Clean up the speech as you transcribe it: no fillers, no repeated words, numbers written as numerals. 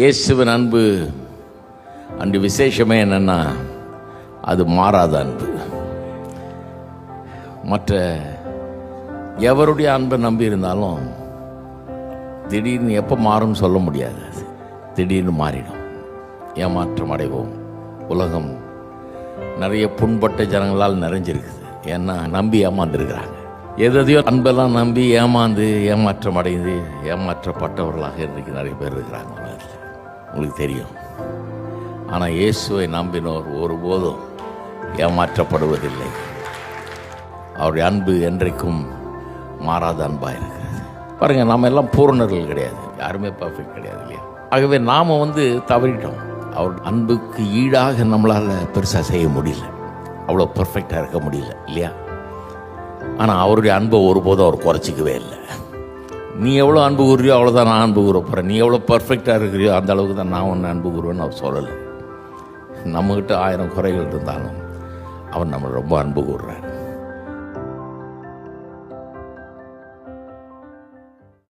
இயேசுவின் அன்பு அன்று விசேஷமே என்னன்னா, அது மாறாத அன்பு. மற்ற எவருடைய அன்பை நம்பி இருந்தாலும் திடீர்னு எப்போ மாறும்னு சொல்ல முடியாது. திடீர்னு மாறிடும், ஏமாற்றம் அடைவோம். உலகம் நிறைய புண்பட்ட ஜனங்களால் நிறைஞ்சிருக்குது. ஏன்னா நம்பி ஏமாந்துருக்கிறாங்க. எதையோ அன்பெல்லாம் நம்பி ஏமாற்றம் அடைந்து ஏமாற்றப்பட்டவர்களாக இன்றைக்கு நிறைய பேர் இருக்கிறாங்க உலகத்தில். உங்களுக்கு தெரியும். ஆனால் இயேசுவை நம்பினோர் ஒருபோதும் ஏமாற்றப்படுவதில்லை. அவருடைய அன்பு என்றைக்கும் மாறாத அன்பாக இருக்கிறது. பாருங்கள், நாம் எல்லாம் பூரணர்கள் கிடையாது, யாருமே பர்ஃபெக்ட் கிடையாது இல்லையா? ஆகவே நாம் தவறிட்டோம். அவர் அன்புக்கு ஈடாக நம்மளால் பெருசாக செய்ய முடியல, அவ்வளோ பர்ஃபெக்டாக இருக்க முடியல இல்லையா? ஆனால் அவருடைய அன்பை ஒருபோதும் அவர் குறைச்சிக்கவே இல்லை. நீ எவ்வளோ அன்பு கூறுறியோ அவ்வளோதான் நான் அன்பு கூற போகிறேன், நீ எவ்வளோ பர்ஃபெக்டாக இருக்கிறியோ அந்த அளவுக்கு தான் நான் ஒன்று அன்பு கூறுவேன்னு அவர் சொல்லலை. நம்மக்கிட்ட 1000 குறைகள் இருந்தாலும் அவர் நம்மளை ரொம்ப அன்பு கூறுறார்.